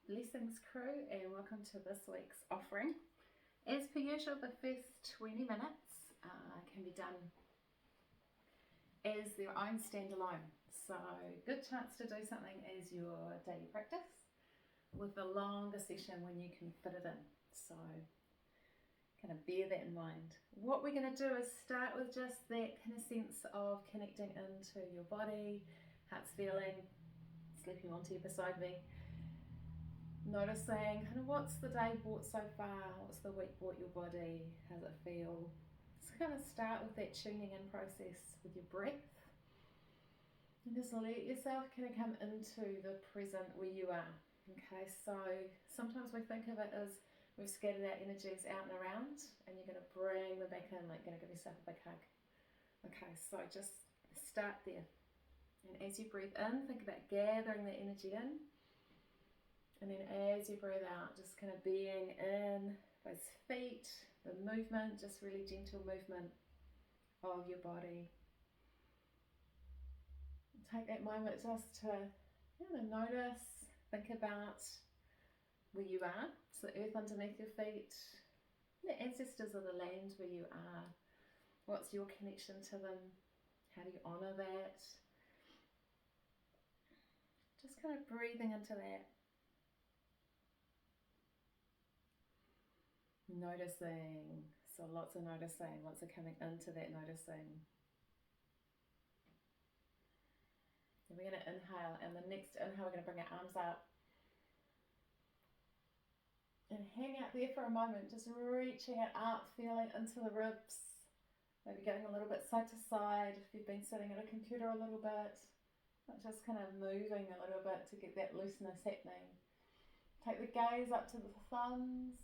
Blessings crew, and welcome to this week's offering. As per usual, the first 20 minutes can be done as their own standalone. So good chance to do something as your daily practice with a longer session when you can fit it in. So kind of bear that in mind. What we're going to do is start with just that kind of sense of connecting into your body, how it's feeling, sleeping on here beside me. Noticing kind of what's the day brought so far, what's the week brought your body, how does it feel. Just kind of start with that tuning in process with your breath. And just let yourself kind of come into the present where you are. Okay, so sometimes we think of it as we've scattered our energies out and around, and you're going to bring them back in, like you're going to give yourself a big hug. Okay, so just start there. And as you breathe in, think about gathering the energy in. And then as you breathe out, just kind of being in those feet, the movement, just really gentle movement of your body. Take that moment just to notice, think about where you are. So the earth underneath your feet, the ancestors of the land where you are. What's your connection to them? How do you honour that? Just kind of breathing into that. Noticing, so lots of noticing, lots of coming into that noticing. And we're going to inhale, and the next inhale we're going to bring our arms up and hang out there for a moment, just reaching it up, feeling into the ribs, maybe going a little bit side to side if you've been sitting at a computer a little bit, just kind of moving a little bit to get that looseness happening. Take the gaze up to the thumbs.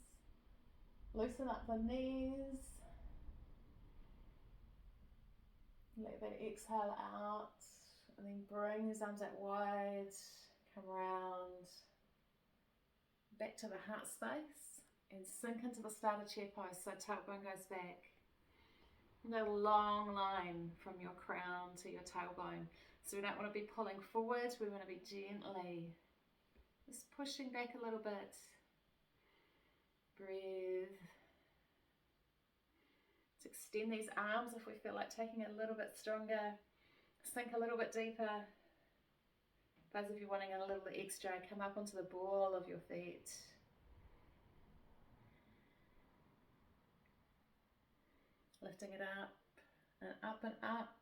Loosen up the knees. Let that exhale out. And then bring those arms out wide. Come around. Back to the heart space. And sink into the starter chair pose. So tailbone goes back. And a long line from your crown to your tailbone. So we don't want to be pulling forward. We want to be gently just pushing back a little bit. Breathe. Let's extend these arms if we feel like taking it a little bit stronger. Sink a little bit deeper. Those of you wanting a little bit extra, come up onto the ball of your feet. Lifting it up and up and up.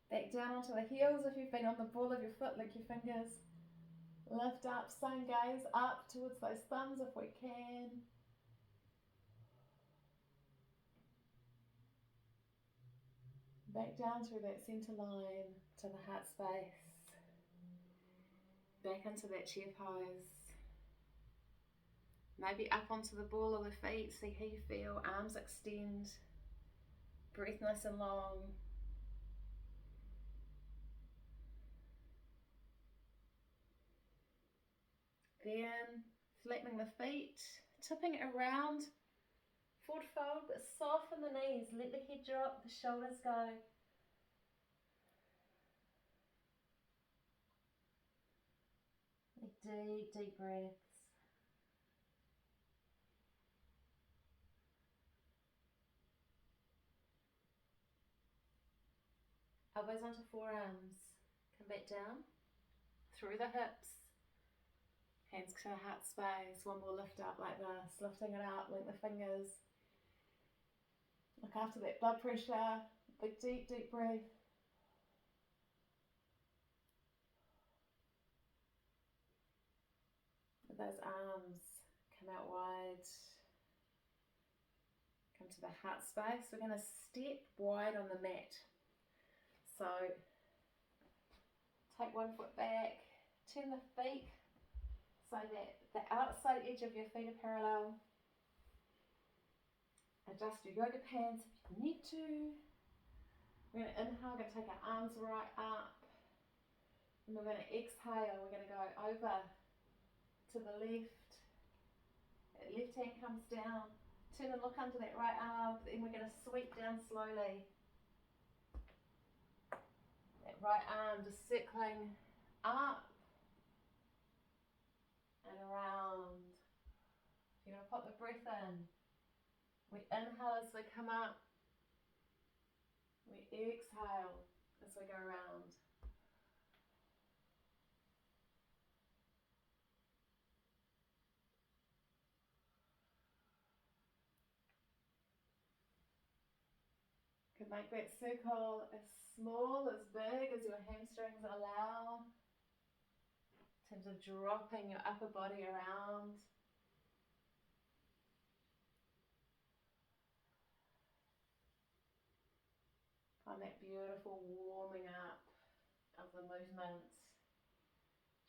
Back down onto the heels if you've been on the ball of your foot, link your fingers. Lift up, same gaze, up towards those thumbs if we can. Back down through that centre line to the heart space. Back into that chair pose. Maybe up onto the ball of the feet, see how you feel, arms extend. Breath nice and long. Then flattening the feet, tipping it around, forward fold, but soften the knees, let the head drop, the shoulders go. Deep, deep breaths. Elbows onto forearms, come back down, through the hips. Hands to the heart space, one more lift up like this, lifting it up, link the fingers. Look after that blood pressure, big deep, deep breath. With those arms, come out wide. Come to the heart space. We're going to step wide on the mat. So, take one foot back, turn the feet so that the outside edge of your feet are parallel. Adjust your yoga pants if you need to. We're going to inhale, we're going to take our arms right up. And we're going to exhale, we're going to go over to the left. That left hand comes down. Turn and look under that right arm. Then we're going to sweep down slowly. That right arm just circling up and around. You're going to put the breath in. We inhale as we come up. We exhale as we go around. You can make that circle as small, as big as your hamstrings allow. In terms of dropping your upper body around. Find that beautiful warming up of the movement.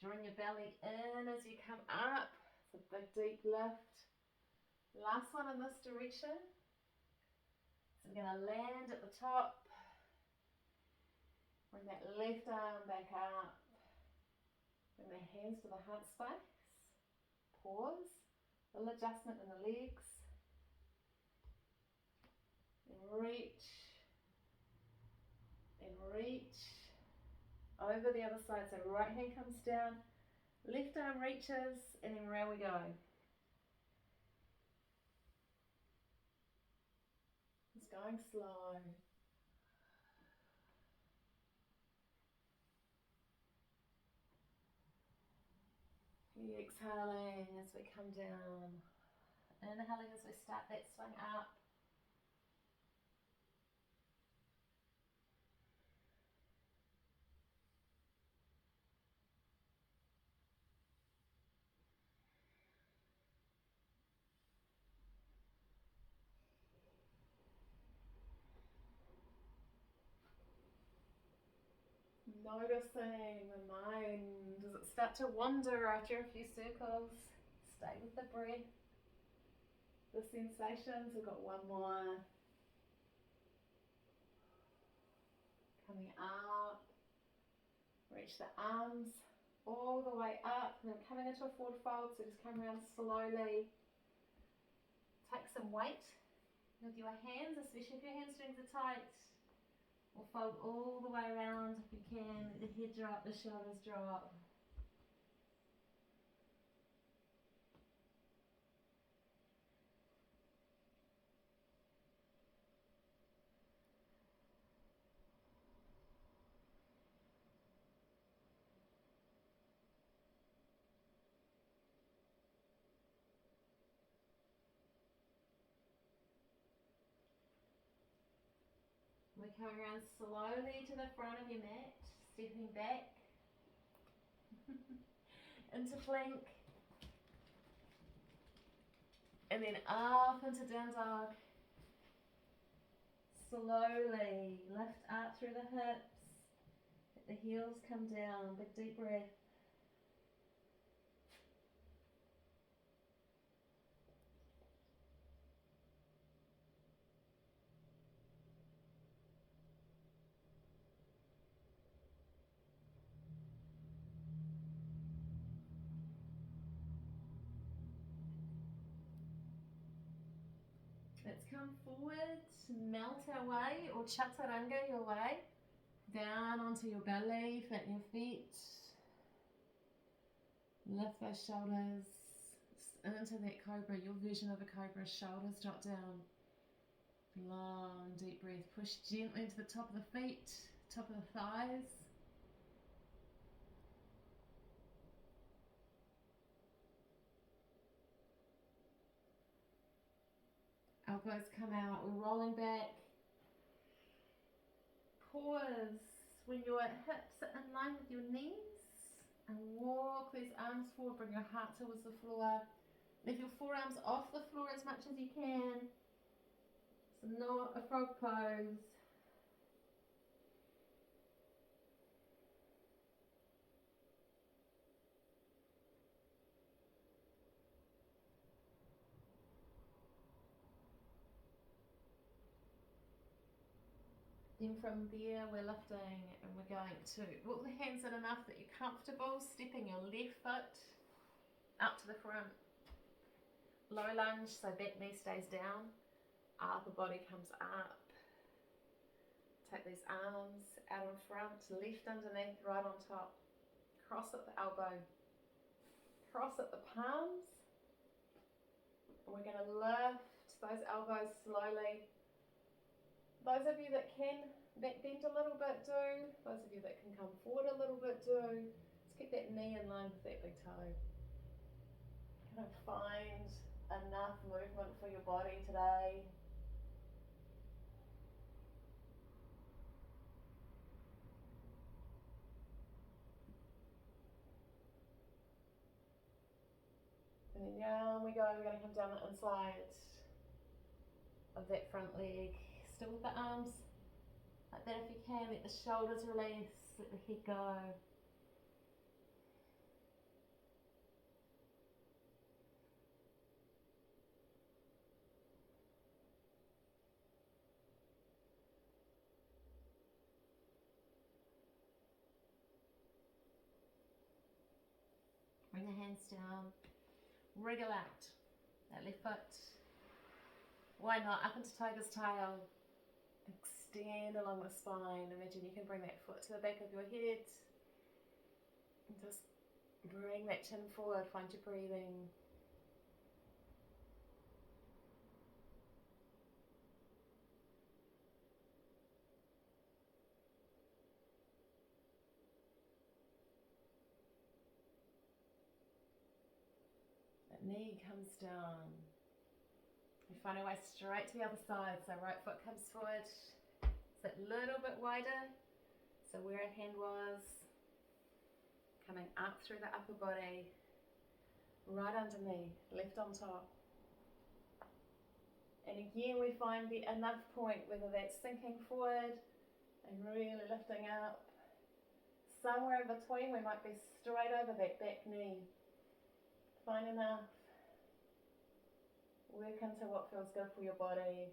Drawing your belly in as you come up. It's a big deep lift. Last one in this direction. So we're going to land at the top. Bring that left arm back up. Bring the hands to the heart space. Pause. A little adjustment in the legs. And reach. And reach. Over the other side. So right hand comes down. Left arm reaches. And then round we go. Just going slow. Exhaling as we come down. Inhaling as we start that swing up. Noticing the mind. Does it start to wander after a few circles? Stay with the breath. The sensations. We've got one more. Coming up. Reach the arms all the way up. And then coming into a forward fold. So just come around slowly. Take some weight with your hands, especially if your hamstrings are tight. Or fold all the way around if you can. Let the head drop, the shoulders drop. We're coming around slowly to the front of your mat, stepping back into plank, and then up into down dog. Slowly lift up through the hips, let the heels come down, big deep breath. Let's come forward, melt our way, or chaturanga your way, down onto your belly, flatten your feet. Lift those shoulders into that cobra, your version of a cobra. Shoulders drop down. Long, deep breath. Push gently into the top of the feet, top of the thighs. Elbows come out, we're rolling back. Pause when your hips are in line with your knees and walk these arms forward, bring your heart towards the floor. Lift your forearms off the floor as much as you can. So not a frog pose. Then from there we're lifting and we're going to walk the hands in enough that you're comfortable, stepping your left foot up to the front. Low lunge, so back knee stays down, upper body comes up. Take these arms out in front, left underneath, right on top. Cross at the elbow, cross at the palms. And we're going to lift those elbows slowly. Those of you that can back bend a little bit, do. Those of you that can come forward a little bit, do. Let's keep that knee in line with that big toe. Kind of find enough movement for your body today. And then down we go, we're going to come down the inside of that front leg. Still with the arms like that if you can. Let the shoulders release, let the head go. Bring the hands down, wriggle out that left foot. Why not? Up into tiger's tail. Extend along the spine. Imagine you can bring that foot to the back of your head. And just bring that chin forward. Find your breathing. That knee comes down. We find our way straight to the other side. So right foot comes forward. Sit a little bit wider. So where our hand was, coming up through the upper body, right underneath, left on top. And again we find the enough point, whether that's sinking forward and really lifting up. Somewhere in between we might be straight over that back knee. Find enough. Work into what feels good for your body.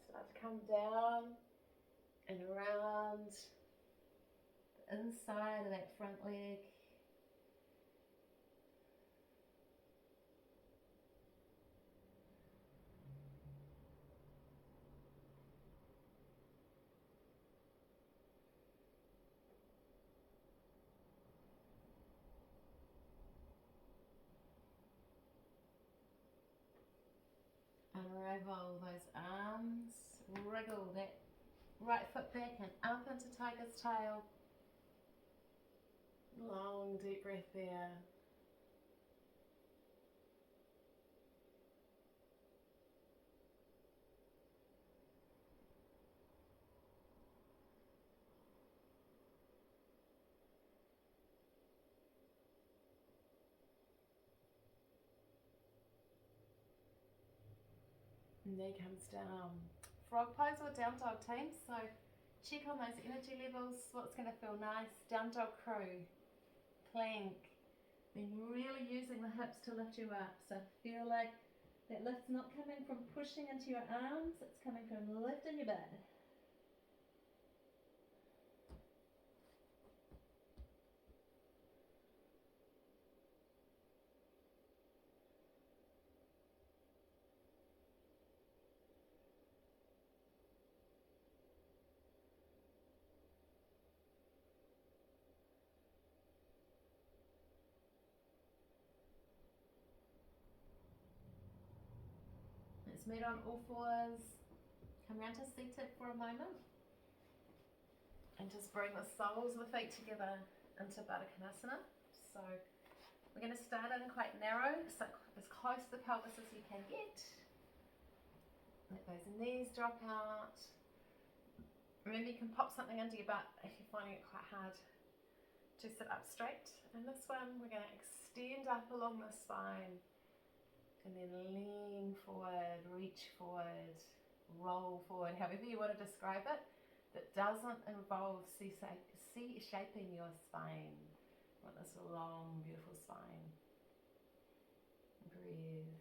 Start to come down and around the inside of that front leg. Unravel those arms, wriggle that right foot back and up into tiger's tail. Long deep breath there. Knee comes down. Frog pose or down dog, team. So check on those energy levels. What's going to feel nice. Down dog crew. Plank. Then really using the hips to lift you up. So feel like that lift's not coming from pushing into your arms. It's coming from lifting your butt. Let's meet on all fours. Come round to seated for a moment. And just bring the soles of the feet together into Baddha Konasana. So we're going to start in quite narrow, so as close to the pelvis as you can get. Let those knees drop out. Remember, you can pop something under your butt if you're finding it quite hard to sit up straight. In this one, we're going to extend up along the spine and then lean forward, reach forward, roll forward, however you want to describe it. That doesn't involve C-shaping your spine. You want this long, beautiful spine. Breathe.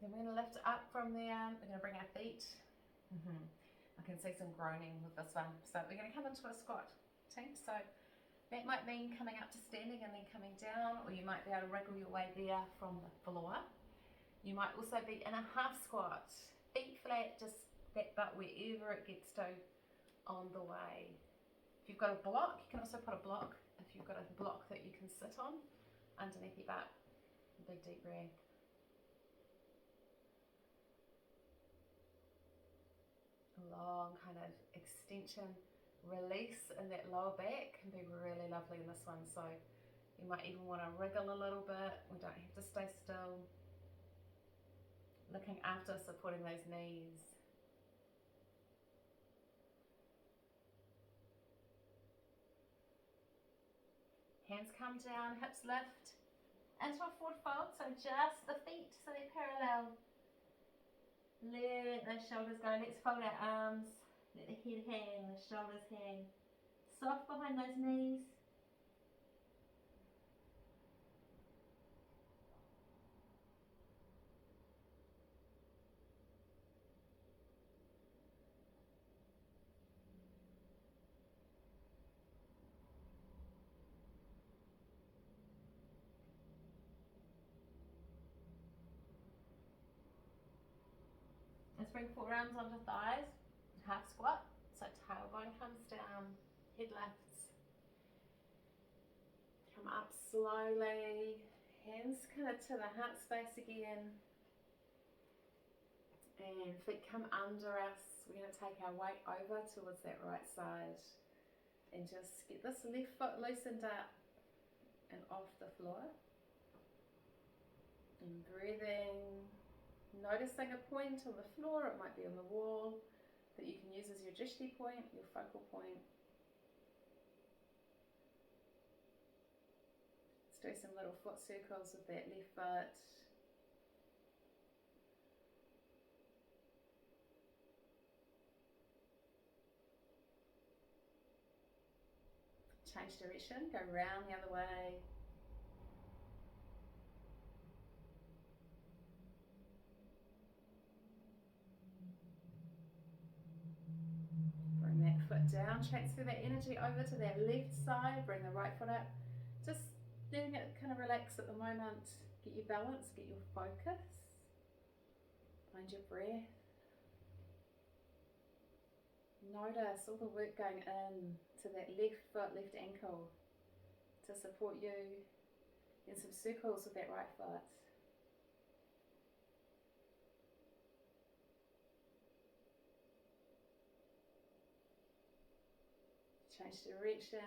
Then we're going to lift up from there. We're going to bring our feet. I can see some groaning with this one. So we're going to come into a squat team. So that might mean coming up to standing and then coming down, or you might be able to wriggle your way there from the floor. You might also be in a half squat, feet flat, just that butt wherever it gets to on the way. If you've got a block, you can also put a block, if you've got a block that you can sit on underneath your butt. Big deep breath. A long kind of extension, release in that lower back can be really lovely in this one. So you might even want to wriggle a little bit. We don't have to stay still. Looking after supporting those knees. Hands come down, hips lift into a forward fold, so just the feet so they're parallel. Let those shoulders go. Let's fold our arms. Let the head hang, the shoulders hang. Soft behind those knees. Let's bring forearms onto thighs, half squat, so tailbone comes down, head lifts. Come up slowly, hands kind of to the heart space again. And feet come under us. We're going to take our weight over towards that right side. And just get this left foot loosened up and off the floor. And breathing. Noticing a point on the floor, it might be on the wall, that you can use as your drishti point, your focal point. Let's do some little foot circles with that left foot. Change direction, go round the other way. Foot down, transfer that energy over to that left side, bring the right foot up, just letting it kind of relax at the moment. Get your balance, get your focus, find your breath. Notice all the work going in to that left foot, left ankle to support you in some circles with that right foot. Change direction.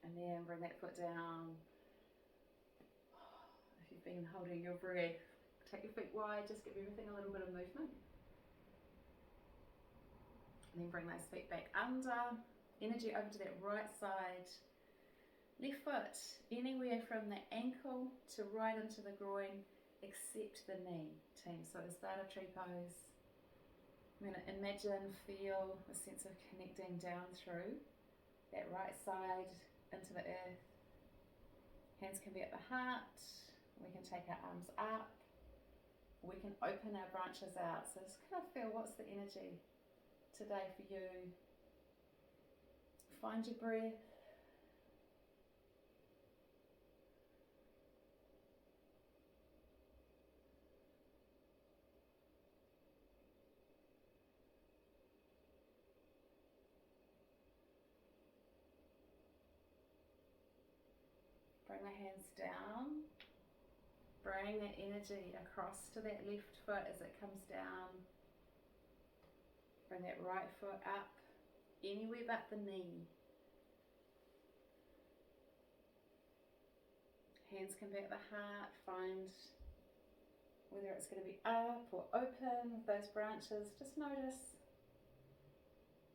And then bring that foot down. If you've been holding your breath, take your feet wide, just give everything a little bit of movement. And then bring those feet back under. Energy over to that right side. Left foot anywhere from the ankle to right into the groin, except the knee, team. So the starter tree pose. I'm going to imagine, feel a sense of connecting down through that right side into the earth. Hands can be at the heart. We can take our arms up. We can open our branches out. So just kind of feel, what's the energy today for you? Find your breath. Bring the hands down. Bring that energy across to that left foot as it comes down. Bring that right foot up, anywhere but the knee. Hands can be at the heart. Find whether it's going to be up or open with those branches. Just notice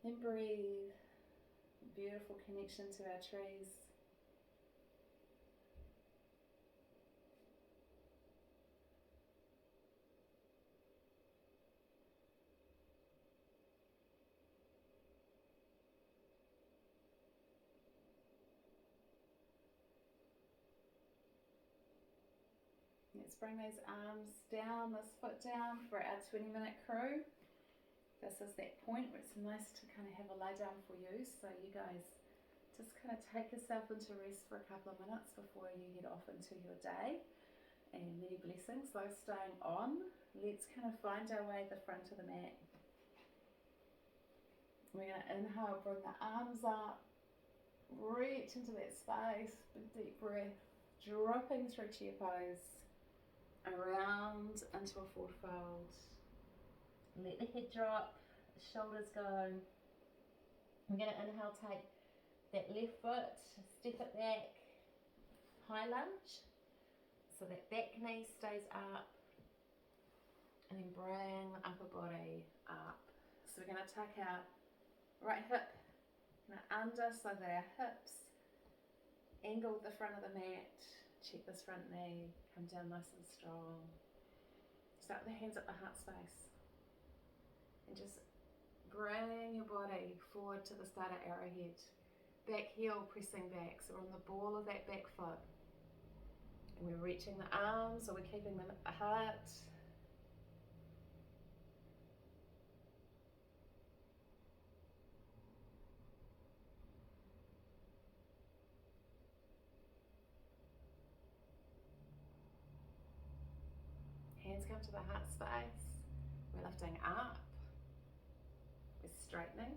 and breathe. Beautiful connection to our trees. Let's bring those arms down, this foot down for our 20-minute crew. This is that point where it's nice to kind of have a lay down for you, so you guys just kind of take yourself into rest for a couple of minutes before you head off into your day. And many blessings, those staying on. Let's kind of find our way to the front of the mat. We're going to inhale, bring the arms up, reach into that space, big deep breath, dropping through chair pose, around into a forward fold. Let the head drop, shoulders go. We're going to inhale, take that left foot, step it back, high lunge, so that back knee stays up, and then bring the upper body up. So we're going to tuck our right hip under so that our hips angle the front of the mat, check this front knee, come down nice and strong. Start with the hands at the heart space, and just bring your body forward to the start of arrowhead. Back heel pressing back, so we're on the ball of that back foot. And we're reaching the arms, or we're keeping them at the heart. Hands come to the heart space. We're lifting up. We're straightening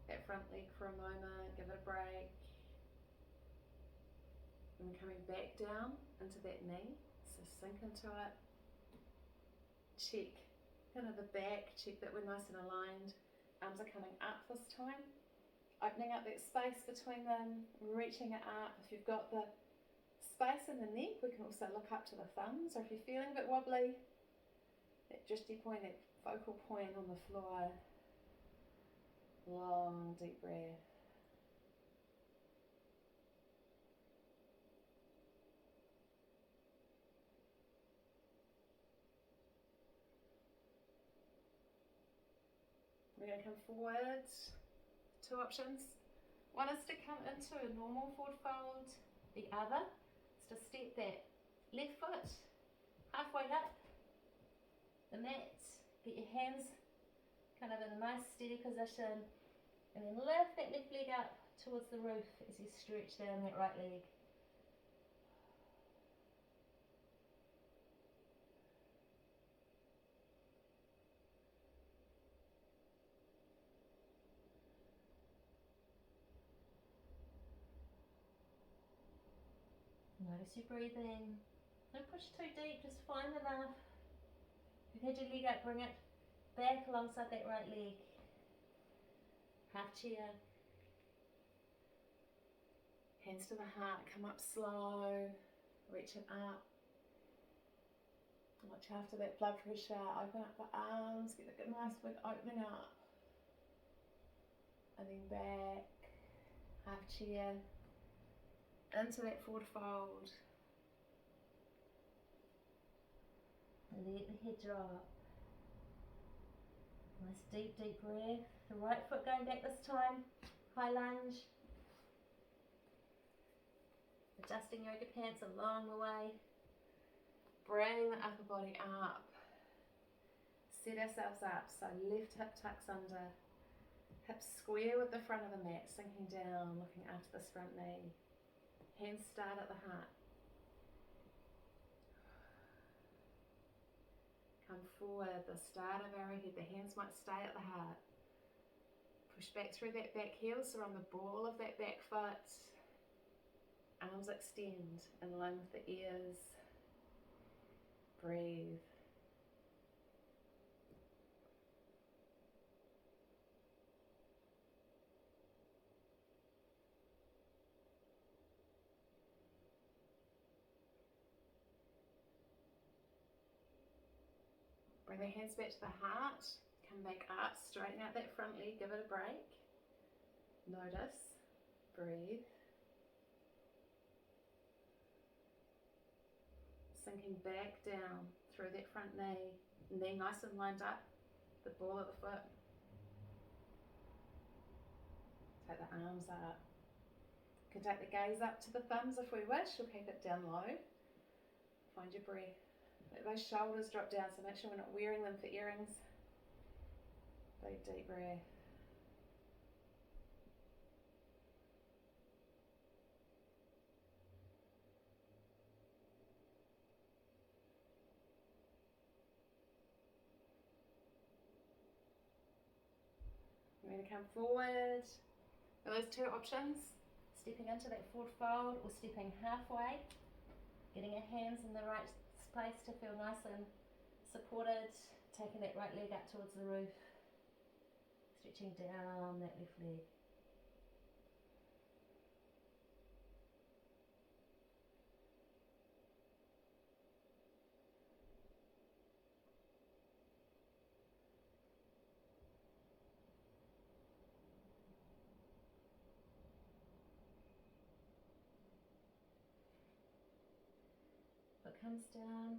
that front leg for a moment, give it a break. And we're coming back down into that knee, so sink into it. Check kind of the back, check that we're nice and aligned. Arms are coming up this time, opening up that space between them, reaching it up. If you've got the space in the neck, we can also look up to the thumbs, or if you're feeling a bit wobbly, that drishti point, that focal point on the floor. Long, deep breath. We're going to come forward. Two options. One is to come into a normal forward fold. The other is to step that left foot halfway up the mat. Get your hands kind of in a nice steady position, and then lift that left leg up towards the roof as you stretch down that right leg. Notice your breathing. Don't push too deep, just find enough. If you've had your leg up, bring it back alongside that right leg. Half chair. Hands to the heart, come up slow, reach it up. Watch after that blood pressure, open up the arms, get a good nice big opening up. And then back, half chair, into that forward fold. And let the head drop. Nice deep, deep breath. The right foot going back this time. High lunge. Adjusting yoga pants along the way. Bring the upper body up. Set ourselves up. So left hip tucks under. Hips square with the front of the mat. Sinking down, looking after this front knee. Hands start at the heart. Come forward, the start of arrowhead, the hands might stay at the heart. Push back through that back heel, so we're on the ball of that back foot. Arms extend in line with the ears. Breathe. Bring the hands back to the heart, come back up, straighten out that front leg, give it a break. Notice, breathe. Sinking back down through that front knee, knee nice and lined up, the ball of the foot. Take the arms up. You can take the gaze up to the thumbs if we wish, or keep it down low. Find your breath. Let those shoulders drop down, so make sure we're not wearing them for earrings. Big deep breath. We're going to come forward. Those two options, stepping into that forward fold or stepping halfway, getting your hands in the right place to feel nice and supported, taking that right leg up towards the roof, stretching down that left leg. Foot comes down,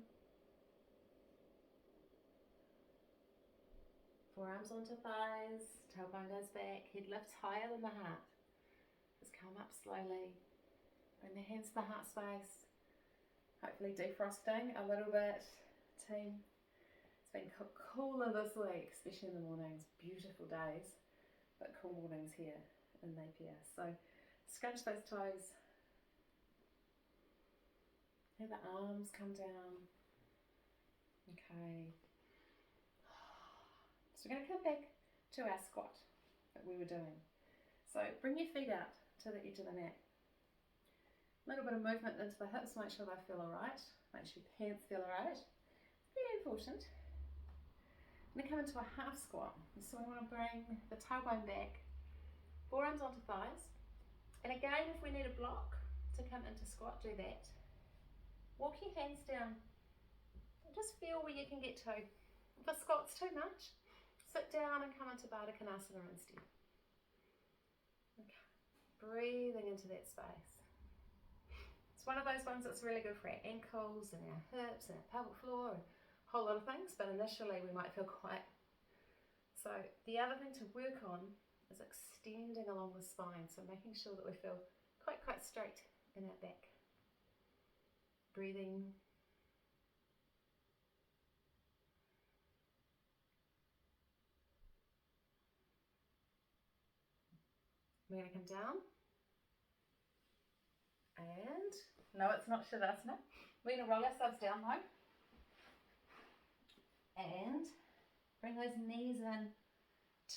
forearms onto thighs, tailbone goes back, head lifts higher than the heart. Just come up slowly, bring the hands to the heart space, hopefully defrosting a little bit, team. It's been cooler this week, especially in the mornings, beautiful days, but cool mornings here in Napier. So scrunch those toes. Let the arms come down. Okay. So we're going to come back to our squat that we were doing. So bring your feet out to the edge of the mat. A little bit of movement into the hips, make sure they feel alright. Make sure your pants feel alright. Very important. I'm going to come into a half squat. So we want to bring the tailbone back, forearms onto thighs. And again, if we need a block to come into squat, do that. Walk your hands down. Just feel where you can get to. If a squat's too much, sit down and come into Baddha Konasana instead. Okay. Breathing into that space. It's one of those ones that's really good for our ankles and our hips and our pelvic floor and a whole lot of things, but initially we might feel quite. So the other thing to work on is extending along the spine, so making sure that we feel quite straight in our back. Breathing. We're going to come down. And, no, it's not Shavasana. We're going to roll ourselves down though. And bring those knees in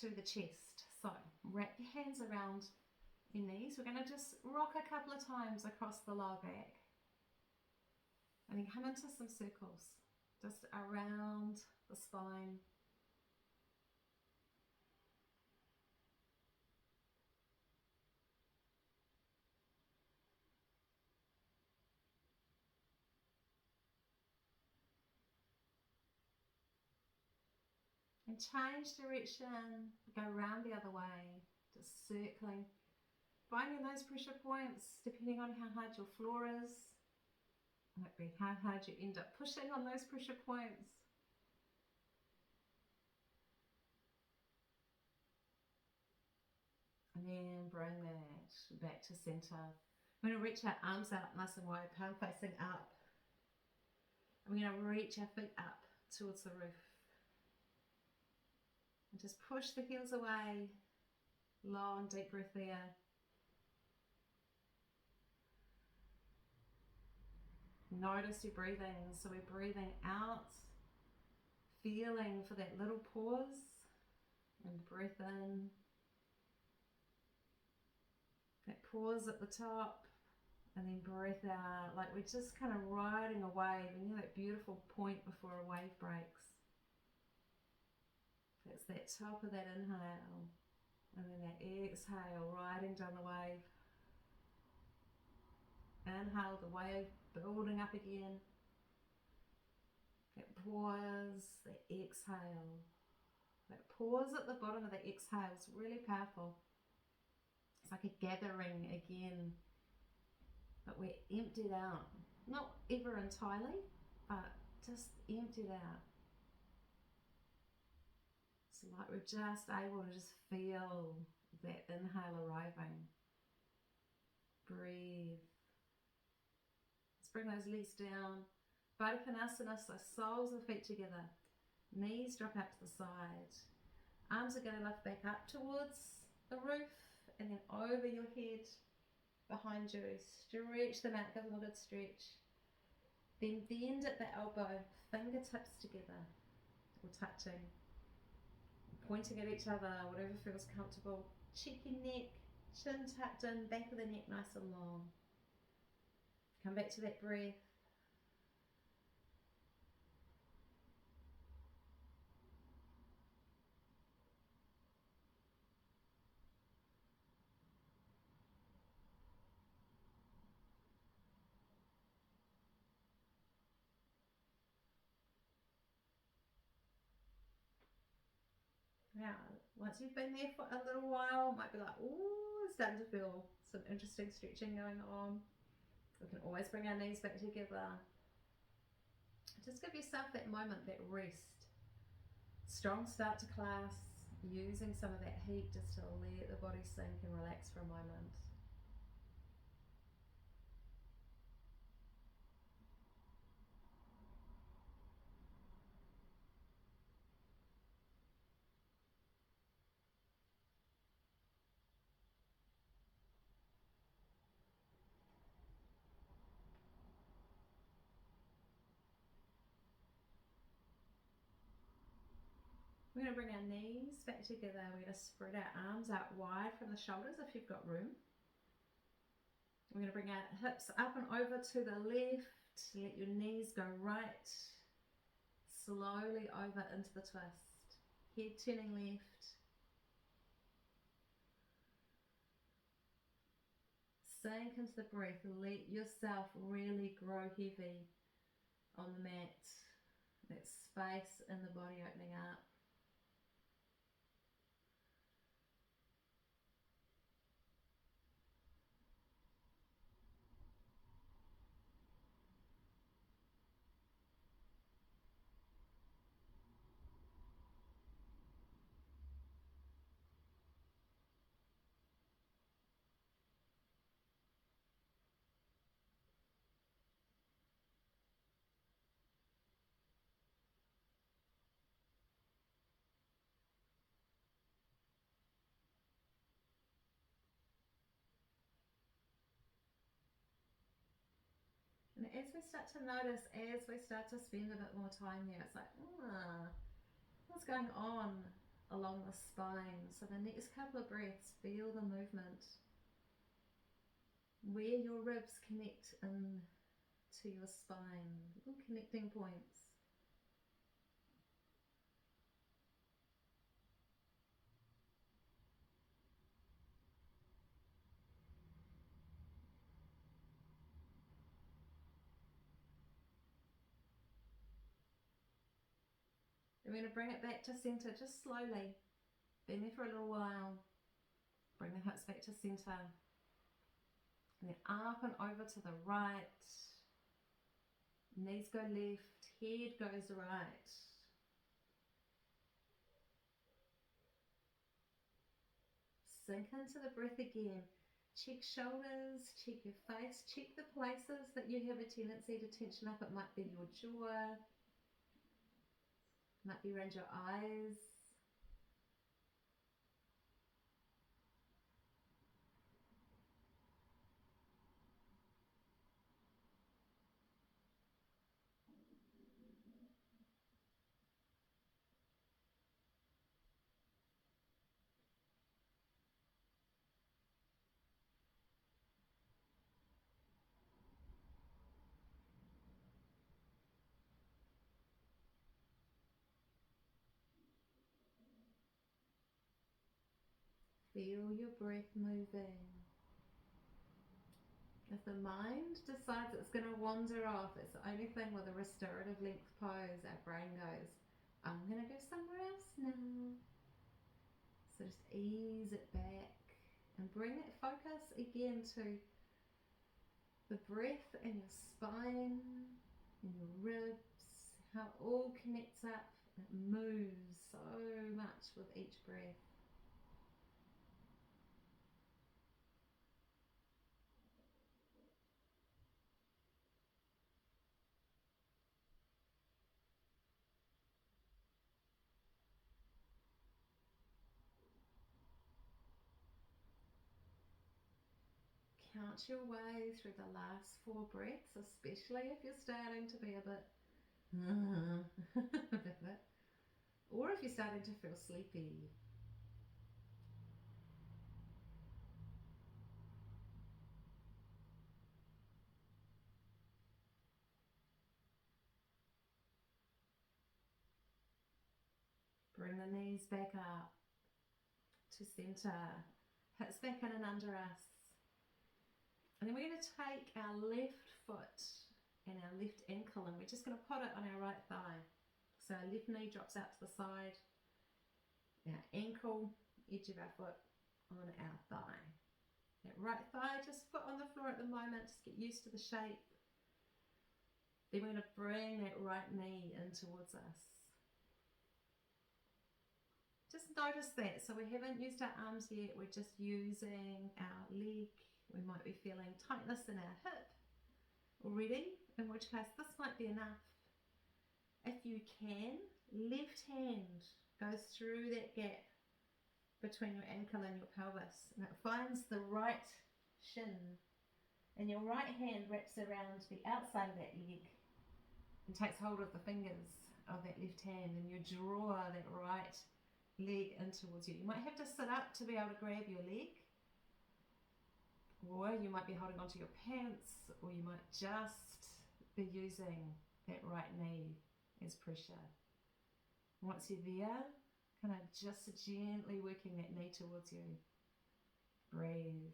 to the chest. So wrap your hands around your knees. We're going to just rock a couple of times across the lower back. And then come into some circles, just around the spine. And change direction, go around the other way, just circling. Finding those pressure points, depending on how hard your floor is. Might be how hard you end up pushing on those pressure points. And then bring that back to center. We're going to reach our arms out nice and wide, palm facing up. And we're going to reach our feet up towards the roof. And just push the heels away. Long, deep breath there. Notice your breathing. So we're breathing out, feeling for that little pause, and breath in. That pause at the top, and then breath out, like we're just kind of riding a wave, and you know that beautiful point before a wave breaks. That's that top of that inhale, and then that exhale, riding down the wave. Inhale, the wave building up again. That pause, that exhale. That pause at the bottom of the exhale is really powerful. It's like a gathering again, but we're emptied out. Not ever entirely, but just emptied out. It's like we're just able to just feel that inhale arriving. Breathe. Let's bring those legs down. Baddha Konasana, so soles of the feet together. Knees drop out to the side. Arms are going to lift back up towards the roof and then over your head, behind you. Stretch them out, give them a good stretch. Then bend at the elbow, fingertips together or touching. Pointing at each other, whatever feels comfortable. Check your neck, chin tucked in, back of the neck nice and long. Come back to that breath. Now, once you've been there for a little while, it might be like, ooh, starting to feel some interesting stretching going on. We can always bring our knees back together. Just give yourself that moment, that rest. Strong start to class, using some of that heat just to let the body sink and relax for a moment. We're going to bring our knees back together. We're going to spread our arms out wide from the shoulders if you've got room. We're going to bring our hips up and over to the left. Let your knees go right. Slowly over into the twist. Head turning left. Sink into the breath. Let yourself really grow heavy on the mat. That space in the body opening up. And as we start to notice, as we start to spend a bit more time here, it's like, what's going on along the spine? So the next couple of breaths, feel the movement. Where your ribs connect in to your spine, little connecting points. And we're going to bring it back to center just slowly. Been there for a little while. Bring the hips back to center. And then up and over to the right. Knees go left, head goes right. Sink into the breath again. Check shoulders, check your face, check the places that you have a tendency to tension up. It might be your jaw, might be around your eyes. Feel your breath moving. If the mind decides it's going to wander off, it's the only thing with a restorative length pose, our brain goes, I'm going to go somewhere else now. So just ease it back and bring that focus again to the breath and your spine and your ribs, how it all connects up. It moves so much with each breath. count your way through the last 4 breaths, especially if you're starting to be a bit or if you're starting to feel sleepy. Bring the knees back up to center, hips back in and under us. And then we're going to take our left foot and our left ankle and we're just going to put it on our right thigh. So our left knee drops out to the side, our ankle, edge of our foot on our thigh. That right thigh, just foot on the floor at the moment, just get used to the shape. Then we're going to bring that right knee in towards us. Just notice that. So we haven't used our arms yet, we're just using our leg. We might be feeling tightness in our hip already, in which case this might be enough. If you can, left hand goes through that gap between your ankle and your pelvis and it finds the right shin, and your right hand wraps around the outside of that leg and takes hold of the fingers of that left hand, and you draw that right leg in towards you. You might have to sit up to be able to grab your leg, or you might be holding onto your pants, or you might just be using that right knee as pressure. Once you're there, kind of just gently working that knee towards you. Breathe.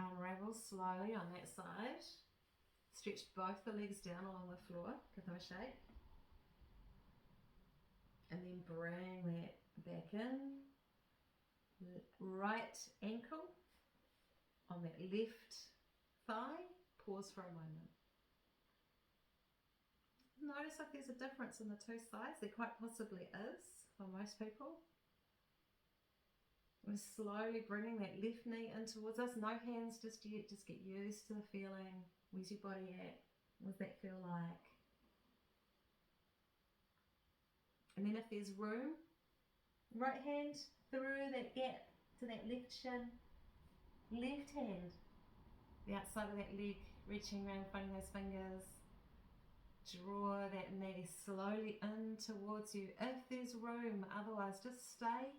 Unravel slowly on that side. Stretch both the legs down along the floor, give them a shake. And then bring that back in. Right ankle on that left thigh. Pause for a moment. Notice if there's a difference in the two sides. There quite possibly is for most people. We're slowly bringing that left knee in towards us. No hands just yet. Just get used to the feeling. Where's your body at? What does that feel like? And then if there's room, right hand through that gap to that left shin. Left hand, the outside of that leg, reaching around, finding those fingers. Draw that knee slowly in towards you if there's room. Otherwise, just stay.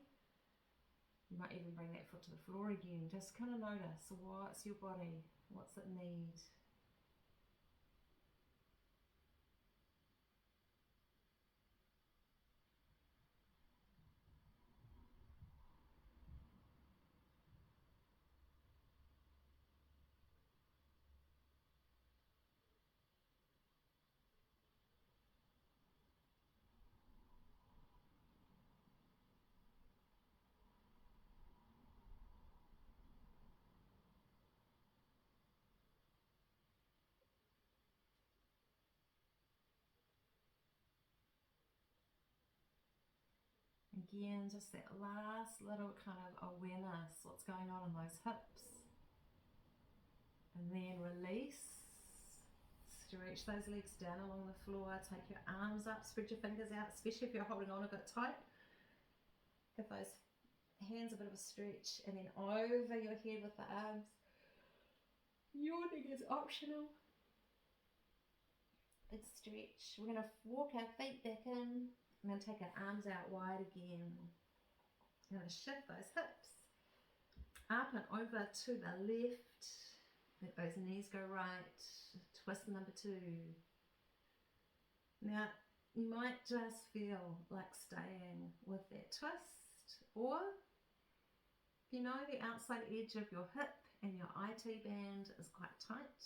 You might even bring that foot to the floor again. Just kind of notice, what's your body? What's it need? Again, just that last little kind of awareness, what's going on in those hips. And then release. Stretch those legs down along the floor. Take your arms up, spread your fingers out, especially if you're holding on a bit tight. Give those hands a bit of a stretch, and then over your head with the arms. Yawning is optional. Big stretch. We're going to walk our feet back in. I'm going to take our arms out wide again. I'm going to shift those hips up and over to the left. Let those knees go right. Twist number 2. Now, you might just feel like staying with that twist, or if you know the outside edge of your hip and your IT band is quite tight,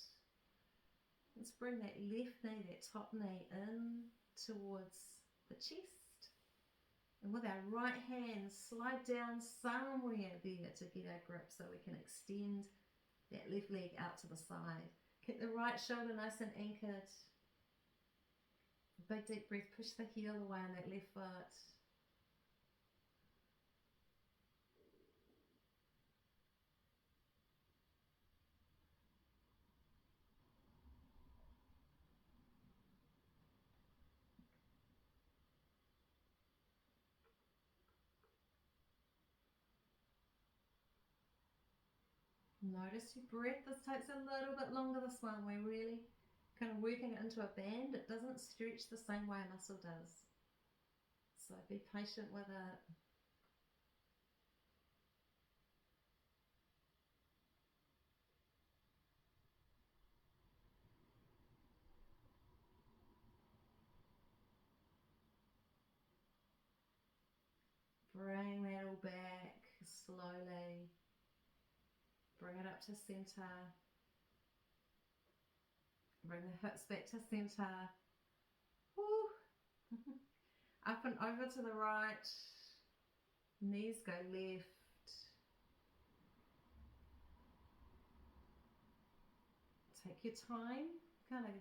let's bring that left knee, that top knee in towards the chest, And with our right hand, slide down somewhere there to get our grip so we can extend that left leg out to the side. Keep the right shoulder nice and anchored. Big deep breath, push the heel away on that left foot. Notice your breath. This takes a little bit longer, this one. We're really kind of working it into a band. It doesn't stretch the same way a muscle does. So be patient with it. Bring that all back slowly. Bring it up to center. Bring the hips back to center. Woo. Up and over to the right. Knees go left. Take your time. Kind of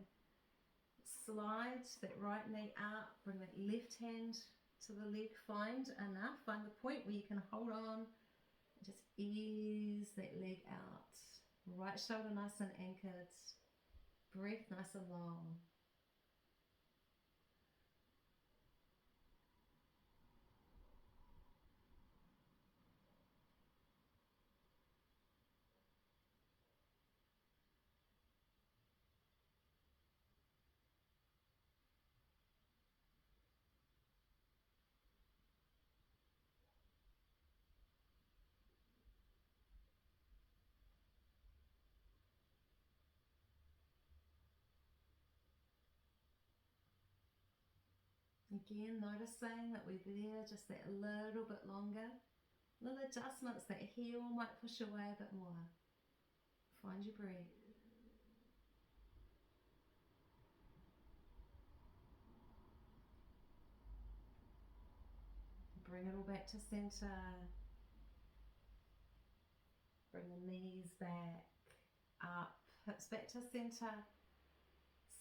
slide that right knee up. Bring that left hand to the leg. Find enough. Find the point where you can hold on. Just ease that leg out. Right shoulder nice and anchored. Breath nice and long. Again, noticing that we're there just that little bit longer. Little adjustments, that heel might push away a bit more. Find your breath. Bring it all back to center. Bring the knees back, up, hips back to center.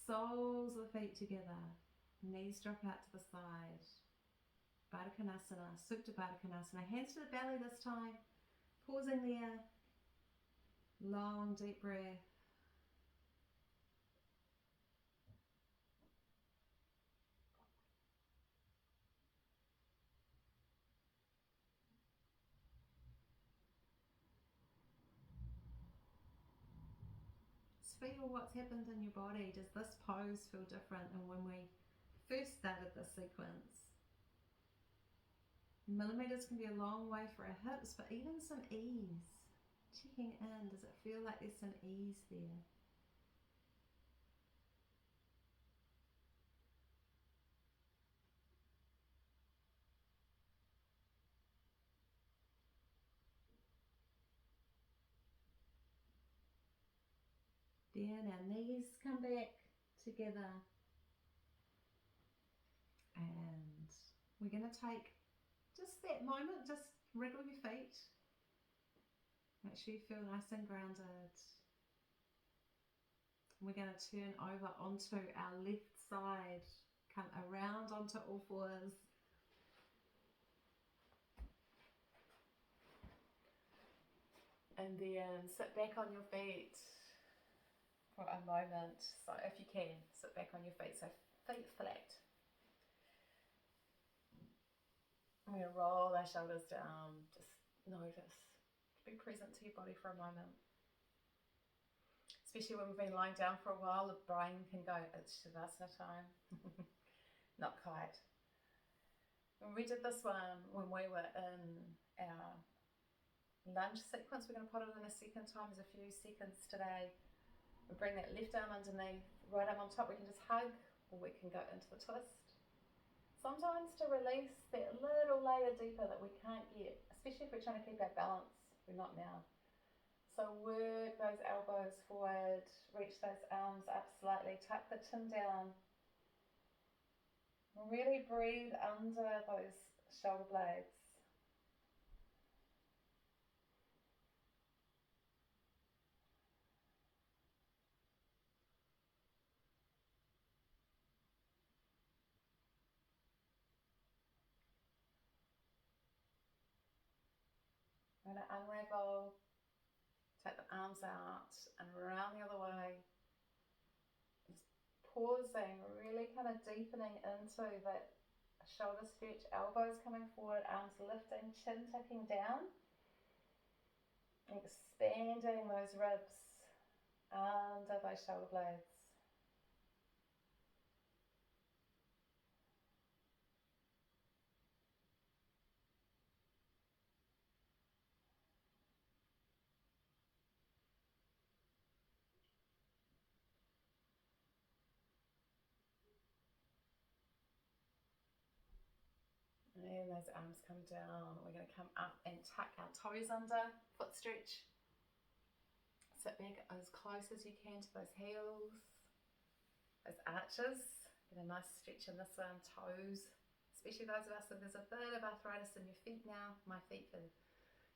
Soles of the feet together. Knees drop out to the side. Baddha Konasana, Supta Baddha Konasana. Hands to the belly this time. Pausing there. Long, deep breath. Just feel what's happened in your body. Does this pose feel different than when we first started this sequence? Millimeters can be a long way for our hips, but even some ease. Checking in, does it feel like there's some ease there? Then our knees come back together. And we're going to take just that moment, just wriggle your feet. Make sure you feel nice and grounded. We're going to turn over onto our left side. Come around onto all fours. And then sit back on your feet for a moment. So if you can, sit back on your feet, so feet flat. I'm going to roll our shoulders down. Just notice. Be present to your body for a moment. Especially when we've been lying down for a while, the brain can go, it's Shavasana time. Not quite. When we did this one, when we were in our lunge sequence, we're going to put it in a second time. There's a few seconds today. We bring that left arm underneath, right arm on top. We can just hug, or we can go into the twist. Sometimes to release that little layer deeper that we can't get, especially if we're trying to keep our balance, we're not now. So work those elbows forward, reach those arms up slightly, tuck the chin down. Really breathe under those shoulder blades. I'm going to unravel, take the arms out and around the other way. Just pausing, really kind of deepening into that shoulder stretch, elbows coming forward, arms lifting, chin tucking down. Expanding those ribs under those shoulder blades. And those arms come down. We're going to come up and tuck our toes under, foot stretch. Sit back as close as you can to those heels, those arches. Get a nice stretch in this one, toes. Especially those of us, if there's a bit of arthritis in your feet now, my feet are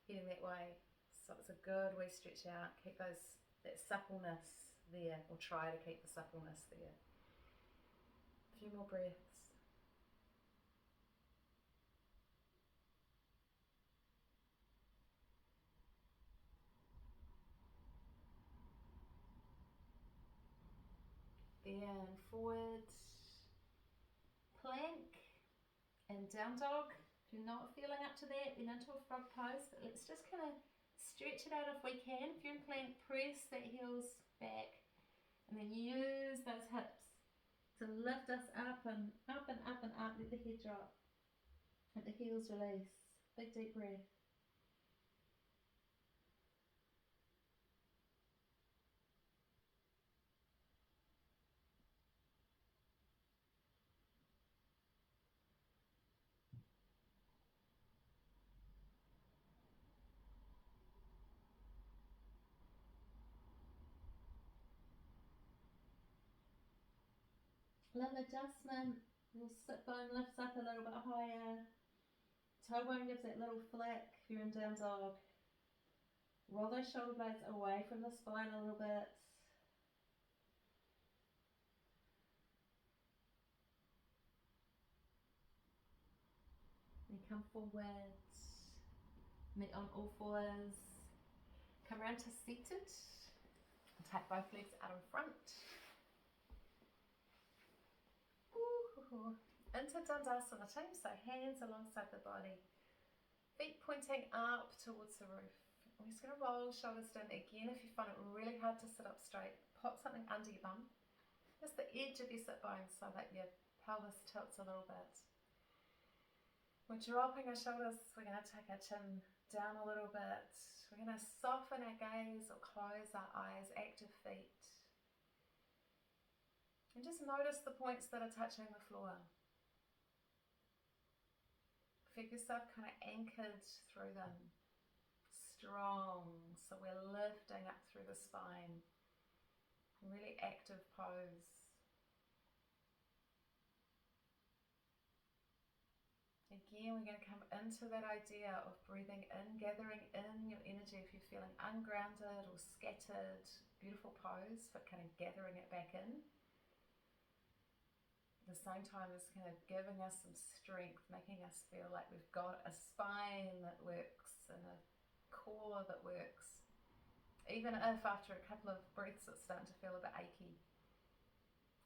heading that way. So it's a good wee stretch out. Keep that suppleness there, or try to keep the suppleness there. A few more breaths. Then forward, plank, and down dog. If you're not feeling up to that, then into a frog pose. But let's just kind of stretch it out if we can. If you're in plank, press that heels back, and then use those hips to lift us up and up and up and up. Let the head drop. Let the heels release. Big deep breath. Limb adjustment. Your sit bone lifts up a little bit higher. Toe bone gives that little flick if you're in down dog. Roll those shoulder blades away from the spine a little bit. And come forward. Meet on all fours. Come around to seated. Tap both legs out in front. Ooh. Into Dandasana team, so hands alongside the body. Feet pointing up towards the roof. We're just going to roll shoulders down again. If you find it really hard to sit up straight, pop something under your bum. Just the edge of your sit bones so that your pelvis tilts a little bit. We're dropping our shoulders. We're going to take our chin down a little bit. We're going to soften our gaze or close our eyes, active feet. And just notice the points that are touching the floor. Feel yourself kind of anchored through them. Strong. So we're lifting up through the spine. Really active pose. Again, we're going to come into that idea of breathing in, gathering in your energy. If you're feeling ungrounded or scattered, beautiful pose, but kind of gathering it back in. At the same time as kind of giving us some strength, making us feel like we've got a spine that works and a core that works. Even if after a couple of breaths it's starting to feel a bit achy.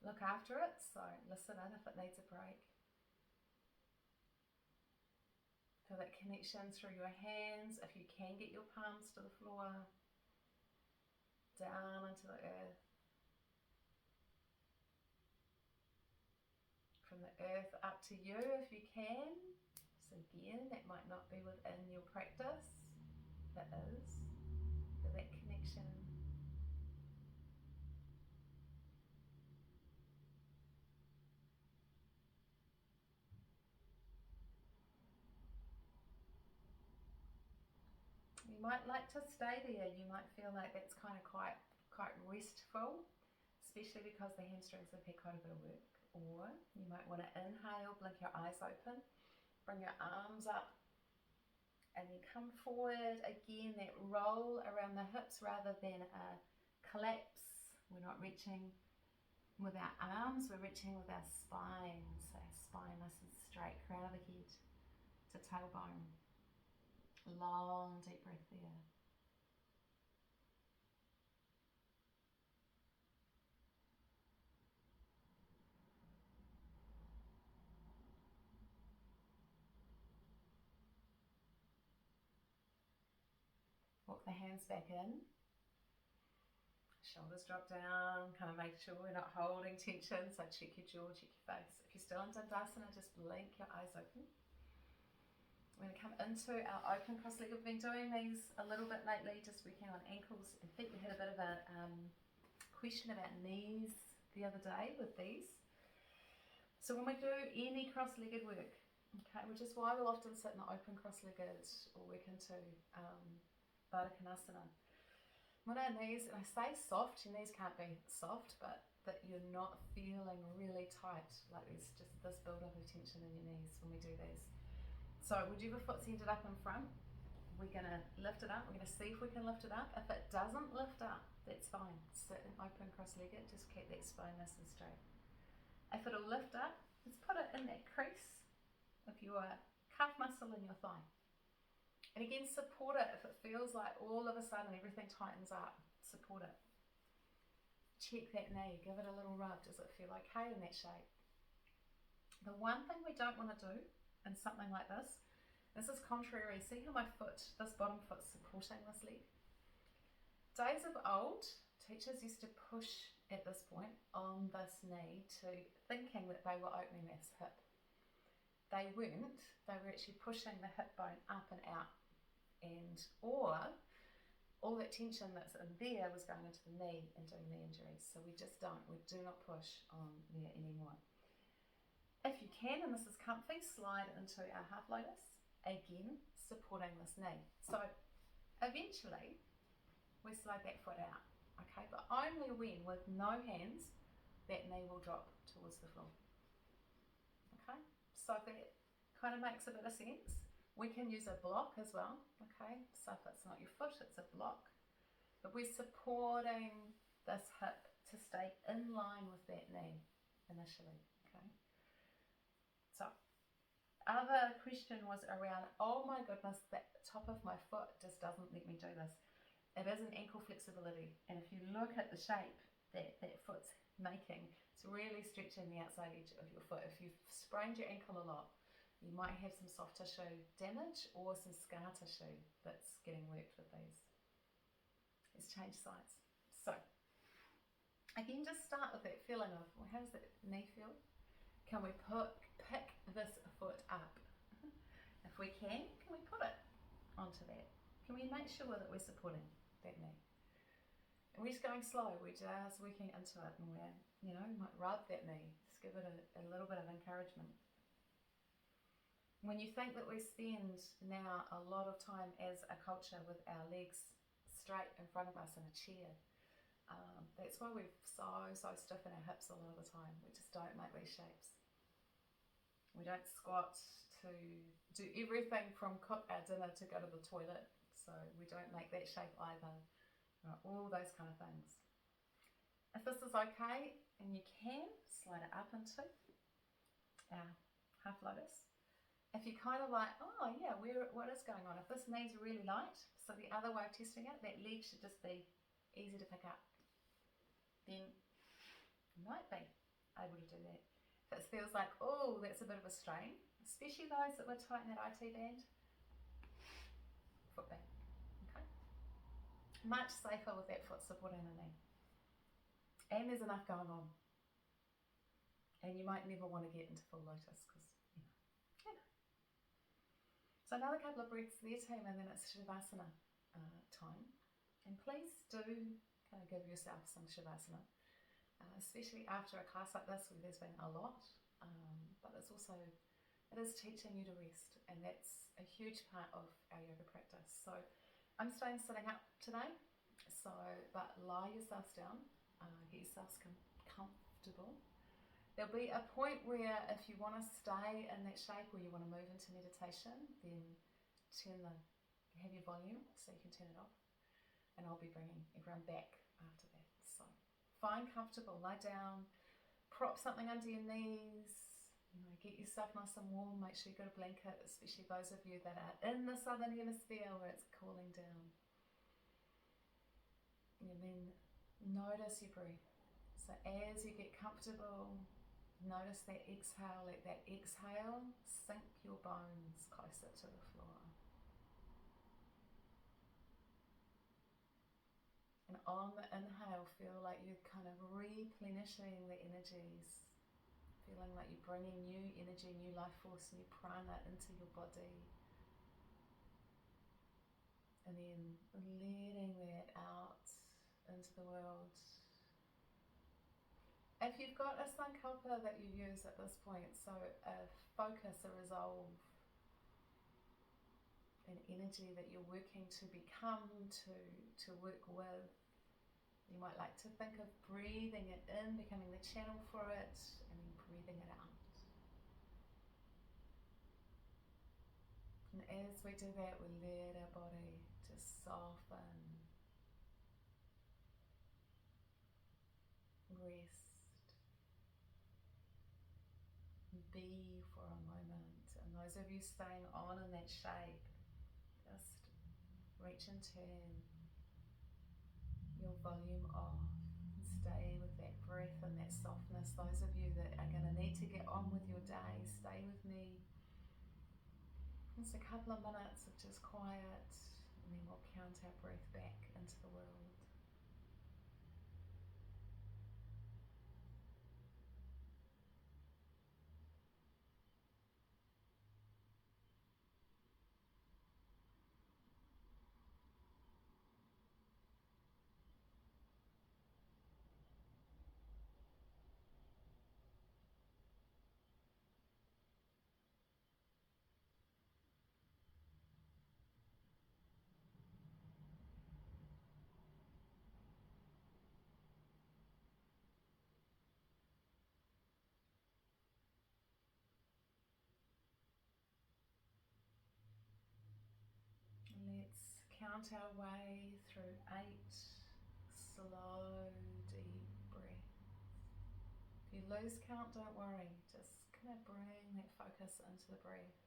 Look after it, so listen in if it needs a break. Feel that connection through your hands, if you can get your palms to the floor, down into the earth. From the earth up to you if you can. So again, that might not be within your practice. That is. Feel that connection. You might like to stay there. You might feel like that's kind of quite restful, especially because the hamstrings have had quite a bit of work. Or you might want to inhale, blink your eyes open, bring your arms up and then come forward. Again, that roll around the hips rather than a collapse. We're not reaching with our arms, we're reaching with our spine. So our spine nice and straight, crown of the head to tailbone. Long deep breath there. Walk the hands back in. Shoulders drop down, kind of make sure we're not holding tension, so check your jaw, check your face. If you're still in Dandasana, just blink your eyes open. We're going to come into our open cross-legged. We've been doing these a little bit lately, just working on ankles and feet. We had a bit of a question about knees the other day with these. So when we do any cross-legged work, okay, which is why we'll often sit in the open cross-legged or work into Baddha Konasana. When our knees, and I say soft, your knees can't be soft, but that you're not feeling really tight, like there's just this build-up of tension in your knees when we do these. So whichever foot's ended up in front, we're going to lift it up. We're going to see if we can lift it up. If it doesn't lift up, that's fine. Sit in open cross-legged, just keep that spine nice and straight. If it'll lift up, let's put it in that crease of your calf muscle in your thigh. And again, support it if it feels like all of a sudden everything tightens up. Support it. Check that knee, give it a little rub. Does it feel okay in that shape? The one thing we don't want to do in something like this is contrary. See how my foot, this bottom foot's supporting this leg? Days of old, teachers used to push at this point on this knee to thinking that they were opening this hip. They weren't, they were actually pushing the hip bone up and out. Or all that tension that's in there was going into the knee and doing knee injuries. So we do not push on there anymore. If you can, and this is comfy, slide into our half lotus, again, supporting this knee. So eventually, we slide that foot out, okay? But only when, with no hands, that knee will drop towards the floor, okay? So that kind of makes a bit of sense. We can use a block as well, okay? So if it's not your foot, it's a block. But we're supporting this hip to stay in line with that knee initially, okay? So, other question was around, oh my goodness, that top of my foot just doesn't let me do this. It is an ankle flexibility, and if you look at the shape that foot's making, it's really stretching the outside edge of your foot. If you've sprained your ankle a lot, you might have some soft tissue damage or some scar tissue that's getting worked with these. Let's change sides. So, again, just start with that feeling of, well, how does that knee feel? Can we pick this foot up? If we can we put it onto that? Can we make sure that we're supporting that knee? And we're just going slow, we're just working into it, and we're, might rub that knee, just give it a little bit of encouragement. When you think that we spend now a lot of time as a culture with our legs straight in front of us in a chair, that's why we're so stiff in our hips a lot of the time. We just don't make these shapes. We don't squat to do everything from cook our dinner to go to the toilet, so we don't make that shape either. All those kind of things. If this is okay, and you can, slide it up into our half lotus. If you're kind of like, oh yeah, what is going on? If this knee's really light, so the other way of testing it, that leg should just be easy to pick up, then you might be able to do that. If it feels like, oh, that's a bit of a strain, especially those that were tight in that IT band, foot back, okay? Much safer with that foot supporting the knee. And there's enough going on. And you might never want to get into full lotus because, So another couple of breaths there, team, and then it's Shavasana time. And please do kind of give yourself some Shavasana, especially after a class like this where there's been a lot, but it is teaching you to rest, and that's a huge part of our yoga practice. So I'm staying sitting up today, but lie yourselves down, get yourselves comfortable. There'll be a point where if you want to stay in that shape or you want to move into meditation, then have your volume so you can turn it off. And I'll be bringing everyone back after that. So find comfortable, lie down, prop something under your knees, get yourself nice and warm, make sure you've got a blanket, especially those of you that are in the southern hemisphere where it's cooling down. And then notice your breath. So as you get comfortable, notice that exhale, let that exhale sink your bones closer to the floor. And on the inhale, feel like you're kind of replenishing the energies, feeling like you're bringing new energy, new life force, new prana into your body. And then letting that out into the world. If you've got a sankalpa that you use at this point, so a focus, a resolve, an energy that you're working to become, to work with, you might like to think of breathing it in, becoming the channel for it, and then breathing it out. And as we do that, we let our body just soften, rest, be for a moment. And those of you staying on in that shape, just reach and turn your volume off and stay with that breath and that softness. Those of you that are going to need to get on with your day, stay with me. Just a couple of minutes of just quiet, and then we'll count our breath back into the world. Let's count our way through 8 slow, deep breaths. If you lose count, don't worry. Just kind of bring that focus into the breath.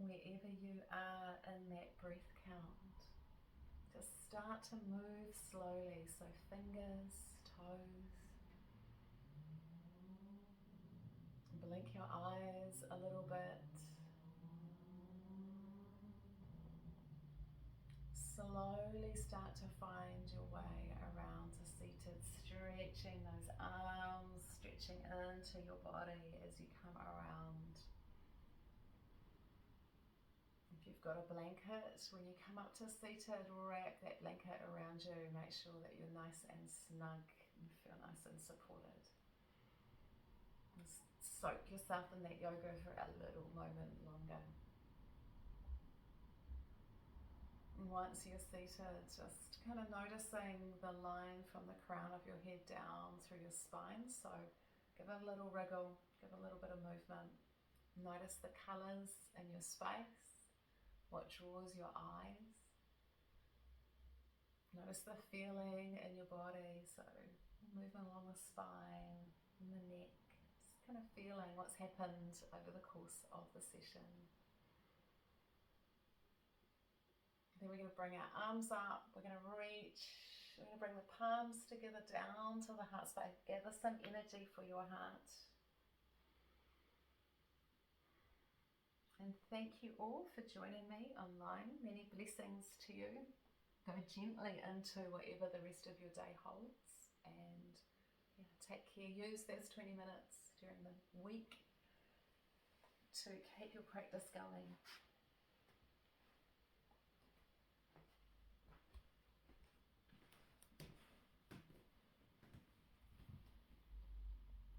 Wherever you are in that breath count, just start to move slowly. So fingers, toes. Blink your eyes a little bit. Slowly start to find your way around to seated, stretching those arms, stretching into your body as you come around. If you've got a blanket, when you come up to seated, wrap that blanket around you. Make sure that you're nice and snug and feel nice and supported. Just soak yourself in that yoga for a little moment longer. And once you're seated, just kind of noticing the line from the crown of your head down through your spine. So give it a little wriggle, give a little bit of movement. Notice the colours in your space, what draws your eyes. Notice the feeling in your body, so moving along the spine and the neck, just kind of feeling what's happened over the course of the session. Then we're going to bring our arms up, we're going to reach We're going to bring the palms together down to the heart space. Gather some energy for your heart. And thank you all for joining me online. Many blessings to you. Go gently into whatever the rest of your day holds. And yeah, take care. Use those 20 minutes during the week to keep your practice going.